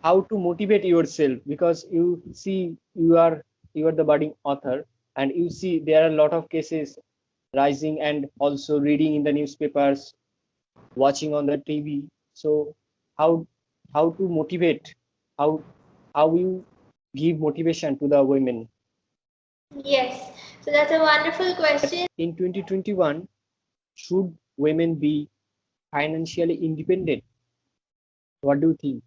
how to motivate yourself, because you see you are the budding author, and you see there are a lot of cases rising, and also reading in the newspapers, watching on the TV. So how how to motivate, how how you give motivation to the women Yes, so that's a wonderful question. in 2021? Should women be financially independent? What do you think?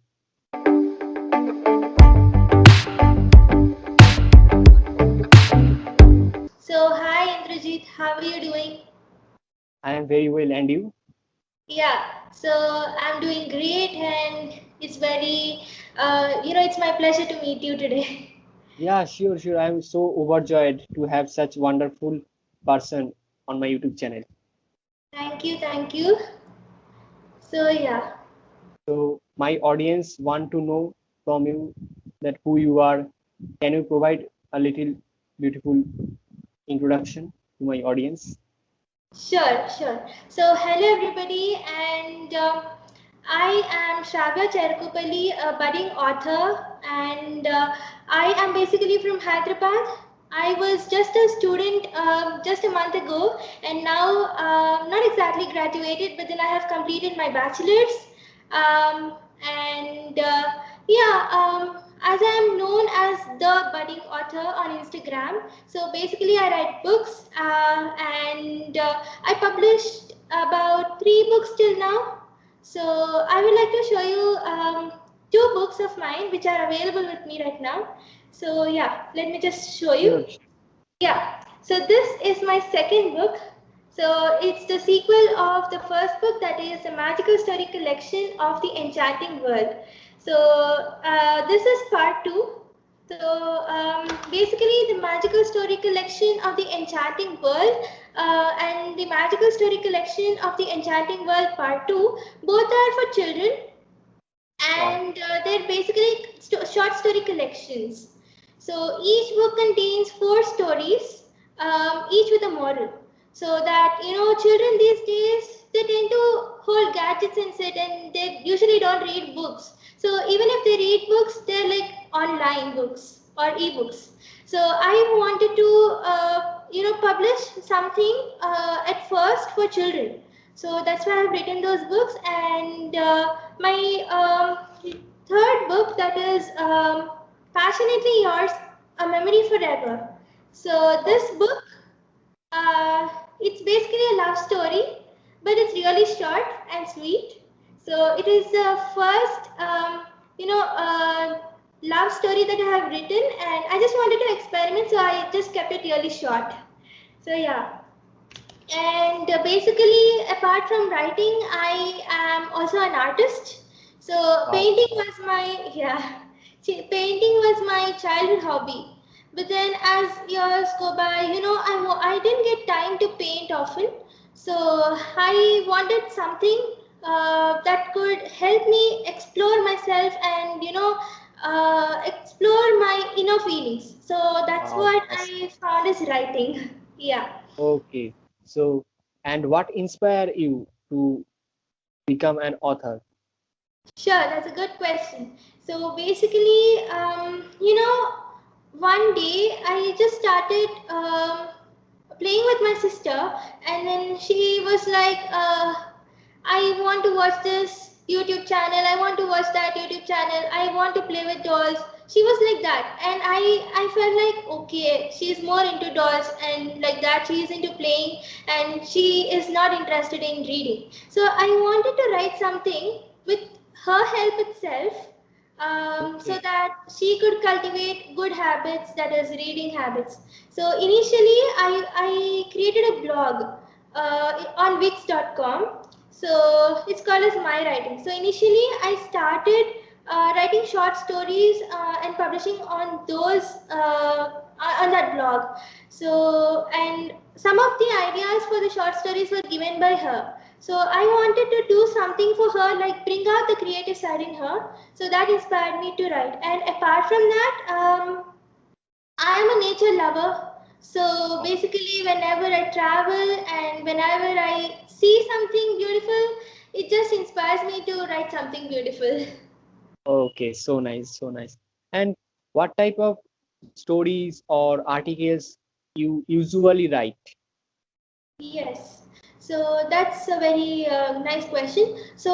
So, hi Indrajit, how are you doing? I am very well, and you? Yeah, so I'm doing great, and it's very, it's my pleasure to meet you today. Yeah, sure, sure. I'm so overjoyed to have such wonderful person on my YouTube channel. Thank you, thank you. So, yeah. So my audience want to know from you that who you are. Can you provide a little beautiful introduction to my audience? Sure, sure. So, hello everybody, and I am Sravya Cherukupally, a budding author, and I am basically from Hyderabad. I was just a student just a month ago, and now not exactly graduated, but then I have completed my bachelor's. And yeah, as I am known as the budding author on Instagram, so basically I write books and I published about 3 books till now. So I would like to show you 2 books of mine which are available with me right now. So yeah, let me just show Sure. you. Yeah, so this is my second book. So it's the sequel of the first book, that is a magical story collection of the Enchanting World. So this is part two. So basically, the magical story collection of the Enchanting World and the magical story collection of the Enchanting World part two, both are for children, Wow. and they're basically short story collections. So each book contains 4 stories, each with a moral. So that children these days, they tend to hold gadgets and sit, and they usually don't read books. So even if they read books, they're like online books or ebooks. So I wanted to publish something at first for children. So that's why I've written those books, and my third book, that is Passionately Yours, A Memory Forever. So Wow. this book, it's basically a love story, but it's really short and sweet. So it is the first, love story that I have written, and I just wanted to experiment, so I just kept it really short. So yeah, and basically, apart from writing, I am also an artist. So Wow. painting was my yeah, painting was my childhood hobby. But then, as years go by, I didn't get time to paint often. So I wanted something that could help me explore myself, and explore my inner feelings. So that's Wow. what Awesome. I found is writing. Yeah. Okay. So, and what inspired you to become an author? Sure, that's a good question. So basically, one day I just started playing with my sister, and then she was like, I want to watch this YouTube channel, I want to watch that YouTube channel, I want to play with dolls. She was like that, and I felt like, okay, she's more into dolls, and like that she is into playing, and she is not interested in reading. So I wanted to write something with her help itself, so Okay. that she could cultivate good habits, that is reading habits. So initially I created a blog on wix.com. So it's called as my writing. So initially I started writing short stories and publishing on those on that blog. So, and some of the ideas for the short stories were given by her. So I wanted to do something for her, like bring out the creative side in her. So that inspired me to write. And apart from that, I am a nature lover. So Wow. basically, whenever I travel and whenever I see something beautiful, it just inspires me to write something beautiful. Okay, so nice, so nice. And what type of stories or articles you usually write? Yes, so that's a very nice question. So,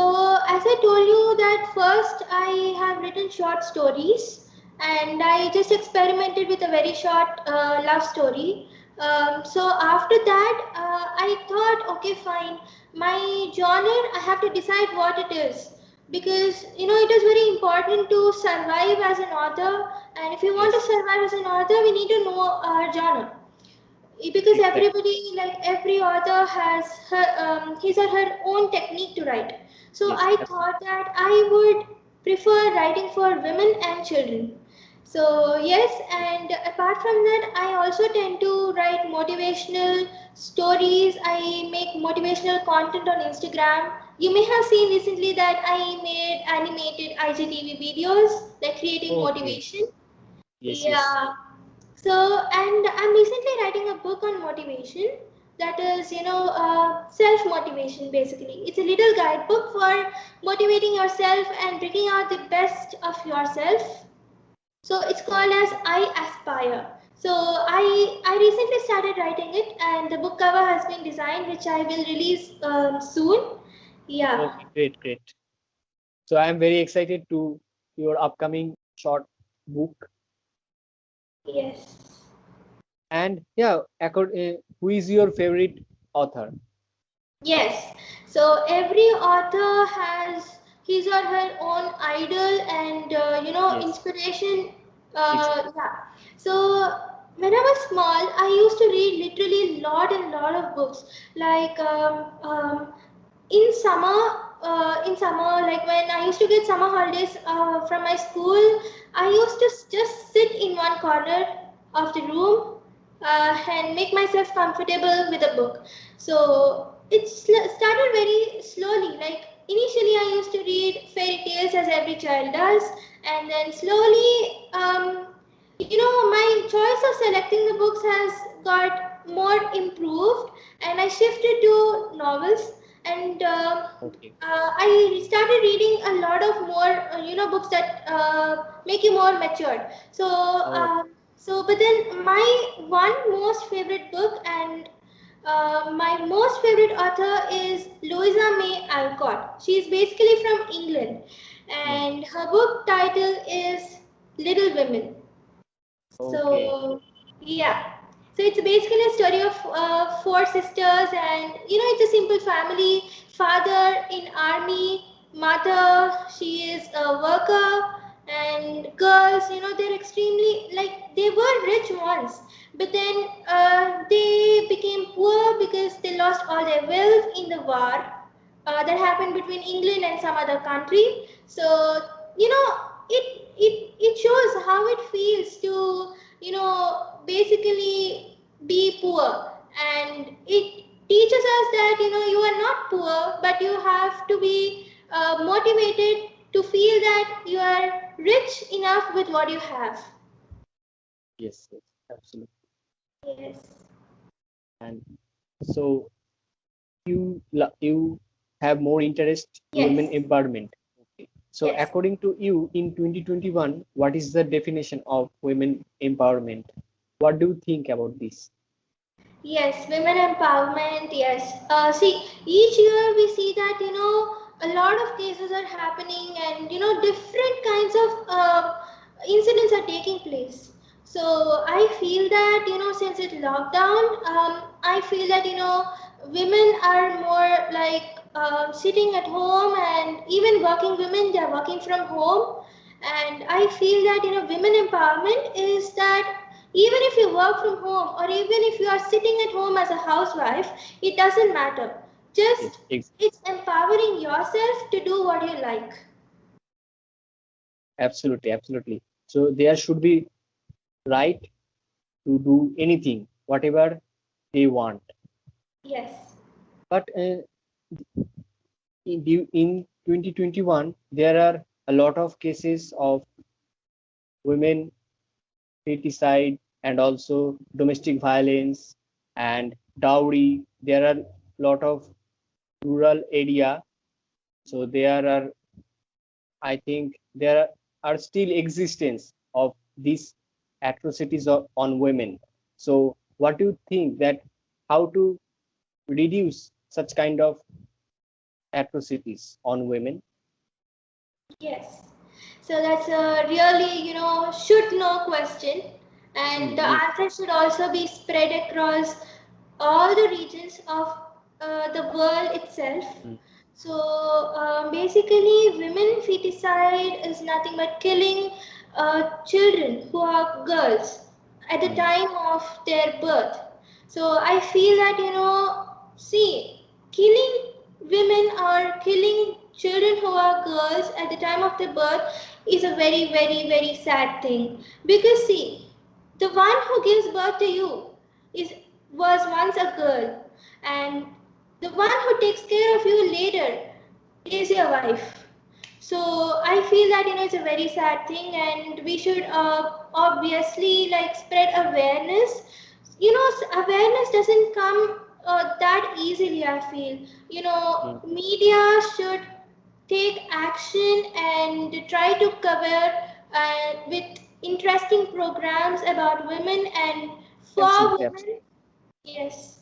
as I told you that first I have written short stories and I just experimented with a very short love story. So, after that, I thought, okay, fine, my genre, I have to decide what it is because it is very important to survive as an author, and if you want to Yes, survive as an author, we need to know our genre because exactly. everybody, like every author has her his or her own technique to write. So Yes, I absolutely. thought that I would prefer writing for women and children. So yes, and apart from that, I also tend to write motivational stories. I make motivational content on Instagram. You may have seen recently that I made animated IGTV videos like creating Okay. motivation. Yes, yes. Yeah. So, and I'm recently writing a book on motivation that is, self motivation basically. It's a little guidebook for motivating yourself and bringing out the best of yourself. So, it's called as I Aspire. So, I recently started writing it, and the book cover has been designed, which I will release soon. Yeah. Okay, great, great. So I am very excited to your upcoming short book. Yes. And yeah, who is your favorite author? Yes, so every author has his or her own idol and Yes, inspiration. exactly. Yeah. So when I was small, I used to read literally lot and lot of books. Like in summer, like when I used to get summer holidays from my school, I used to just sit in one corner of the room and make myself comfortable with a book. So it started very slowly. Like initially, I used to read fairy tales as every child does, and then slowly, my choice of selecting the books has got more improved, and I shifted to novels. And Okay. I started reading a lot of more, books that make you more matured. So, Oh, but then my one most favorite book and my most favorite author is Louisa May Alcott. She is basically from England, hmm. and her book title is Little Women. Okay. So yeah, so it's basically a story of four sisters, and it's a simple family. Father in army, mother she is a worker, and girls, they're extremely like they were rich once, but then they became poor because they lost all their wealth in the war that happened between England and some other country. So it shows how it feels to basically be poor, and it teaches us that you are not poor, but you have to be motivated to feel that you are rich enough with what you have. Yes, yes, absolutely. Yes. And so you have more interest women Yes. empowerment. Okay. So Yes. according to you, in 2021, what is the definition of women empowerment? What do you think about this? Yes, women empowerment. Yes. See, each year we see that a lot of cases are happening, and different kinds of incidents are taking place. So I feel that since it's lockdown, I feel that women are more like sitting at home, and even working women, they are working from home. And I feel that women empowerment is that even if you work from home, or even if you are sitting at home as a housewife, it doesn't matter. Yes, Just it's empowering yourself to do what you like. absolutely, absolutely. So there should be right to do anything, whatever they want. Yes. But in 2021, there are a lot of cases of women feticide and also domestic violence and dowry. There are a lot of rural area. So there are I think there are still existence of these atrocities on women. So what do you think that how to reduce such kind of atrocities on women? Yes. So that's a really, should know question. And the Yes. answer should also be spread across all the regions of the world itself. Mm, So basically, women feticide is nothing but killing children who are girls at the mm, time of their birth. So I feel that, see, killing women or killing children who are girls at the time of their birth is a very, very, very sad thing. Because see, the one who gives birth to you is was once a girl, and the one who takes care of you later is your wife. So I feel that it's a very sad thing, and we should obviously like spread awareness. Awareness doesn't come that easily. I feel mm. media should take action and try to cover with interesting programs about women and for Absolutely, women. absolutely. Yes.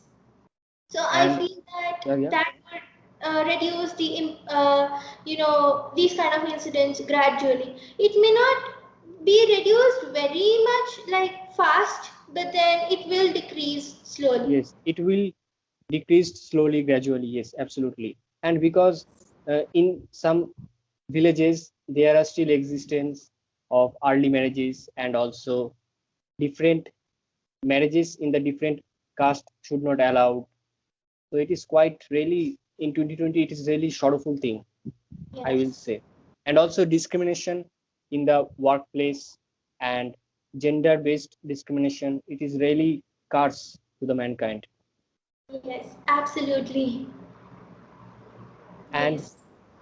So I And feel that yeah, yeah. that would reduce these kind of incidents gradually. It may not be reduced very much like fast, but then it will decrease slowly. Yes, it will decrease slowly, gradually. Yes, absolutely. And because in some villages there are still existence of early marriages, and also different marriages in the different caste should not allow. So it is quite really in 2020. It is really sorrowful thing, I will Yes. say. And also discrimination in the workplace and gender-based discrimination. It is really curse to the mankind. Yes, absolutely. And Yes.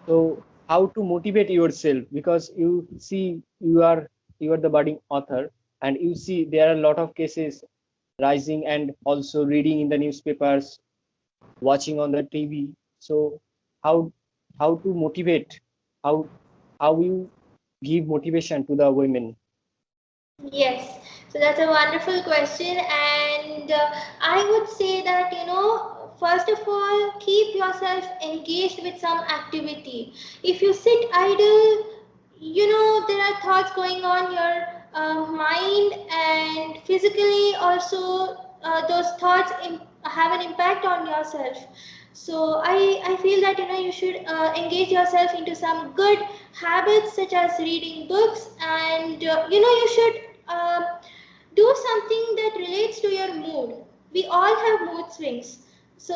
so how to motivate yourself, because you see you are the budding author, and you see there are a lot of cases rising, and also reading in the newspapers, watching on the TV. So how how to motivate, how how you give motivation to the women? Yes, so that's a wonderful question, and I would say that first of all, keep yourself engaged with some activity. If you sit idle, there are thoughts going on your mind, and physically also those thoughts have an impact on yourself. So I feel that you should engage yourself into some good habits such as reading books, and you should do something that relates to your mood. We all have mood swings. So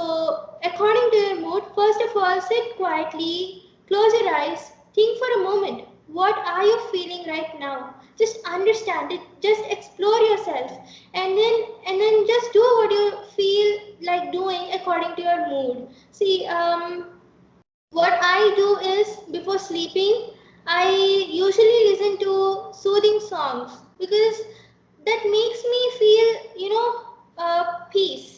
according to your mood, first of all, sit quietly, close your eyes, think for a moment. What are you feeling right now? Just understand it. Just explore yourself, and then just do what you feel like doing according to your mood. See, what I do is before sleeping, I usually listen to soothing songs because that makes me feel, peace.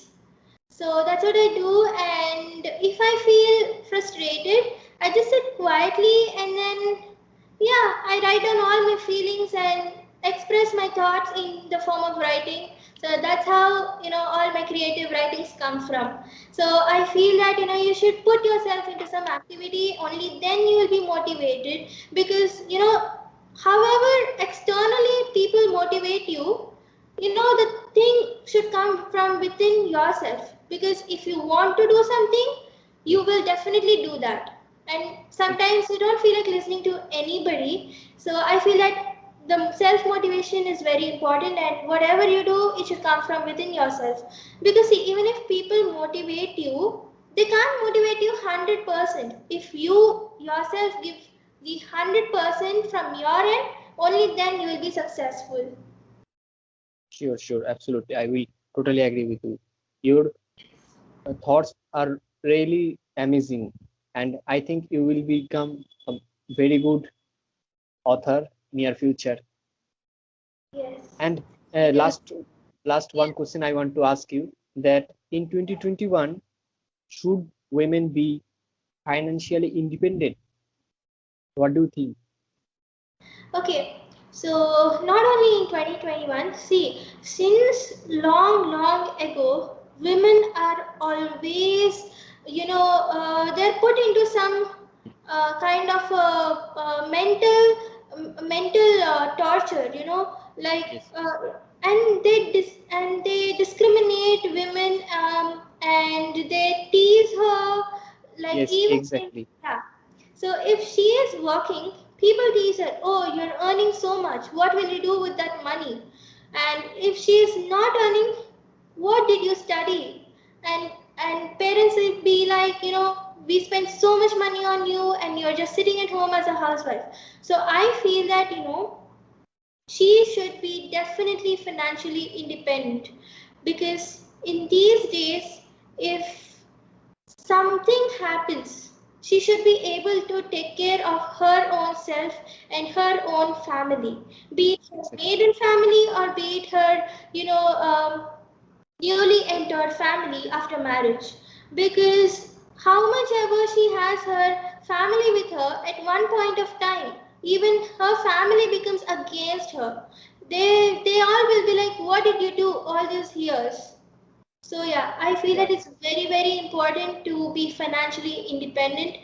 So that's what I do. And if I feel frustrated, I just sit quietly, and then, yeah, I write down all my feelings and express my thoughts in the form of writing. So that's how, all my creative writings come from. So I feel that, you should put yourself into some activity, only then you will be motivated because, however externally people motivate you, the thing should come from within yourself, because if you want to do something, you will definitely do that. And sometimes you don't feel like listening to anybody. So I feel that the self motivation is very important, and whatever you do, it should come from within yourself. Because see, even if people motivate you, they can't motivate you 100%. If you yourself give the 100% from your end, only then you will be successful. Sure, sure, absolutely. I will totally agree with you. Your thoughts are really amazing, and I think you will become a very good author near future. Yes. And Because last yeah. one question I want to ask you, that in 2021 should women be financially independent? What do you think? Okay, so not only in 2021, see, since long, long ago, women are always, they're put into some kind of mental torture, like, Yes, and they discriminate women, and they tease her, like yes, even in, exactly. yeah. So if she is working, people tease her, oh, you're earning so much. What will you do with that money? And if she is not earning, what did you study? And parents will be like, we spent so much money on you and you're just sitting at home as a housewife. So I feel that, she should be definitely financially independent, because in these days, if something happens, she should be able to take care of her own self and her own family, be it her Exactly. maiden family or be it her, newly entered family after marriage. Because how much ever she has her family with her, at one point of time, even her family becomes against her. They all will be like, what did you do all these years? So yeah, I feel Yeah. that it's very, very important to be financially independent.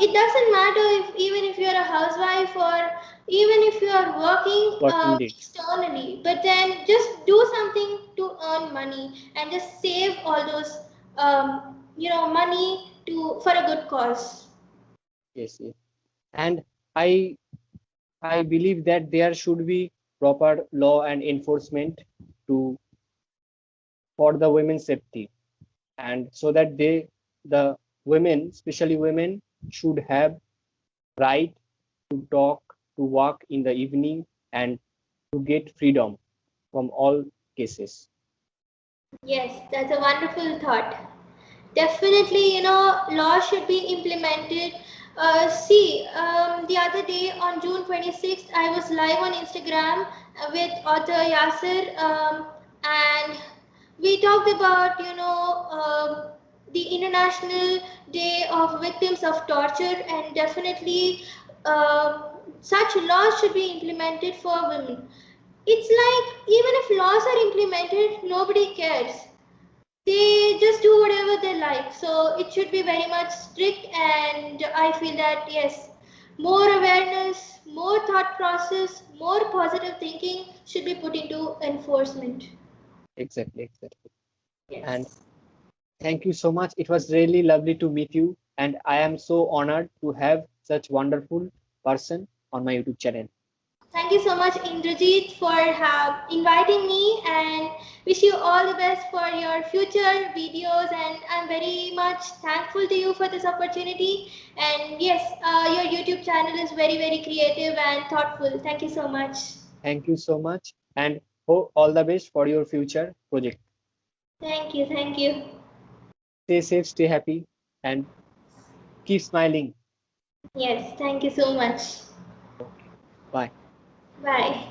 It doesn't matter if even if you're a housewife or even if you are working Working day. externally, but then just do something to earn money and just save all those money to for a good cause. Yes, yes. And I I believe that there should be proper law and enforcement to for the women's safety, and so that the women, especially women, should have right to talk, to walk in the evening, and to get freedom from all cases. Yes, that's a wonderful thought. Definitely, laws should be implemented. See, the other day on June 26th, I was live on Instagram with author Yasser, and we talked about, the International Day of Victims of Torture, and definitely such laws should be implemented for women. It's like even if laws are implemented, nobody cares. They just do whatever they like. So it should be very much strict, and I feel that yes, more awareness, more thought process, more positive thinking should be put into enforcement. Exactly, exactly. And Yes. thank you so much. It was really lovely to meet you, and I am so honored to have such wonderful person on my YouTube channel. Thank you so much, Indrajit, for inviting me, and wish you all the best for your future videos. And I'm very much thankful to you for this opportunity. And yes, your YouTube channel is very, very creative and thoughtful. Thank you so much. Thank you so much, and hope all the best for your future project. Thank you. Thank you. Stay safe, stay happy, and keep smiling. Yes, thank you so much. Okay, bye. Bye.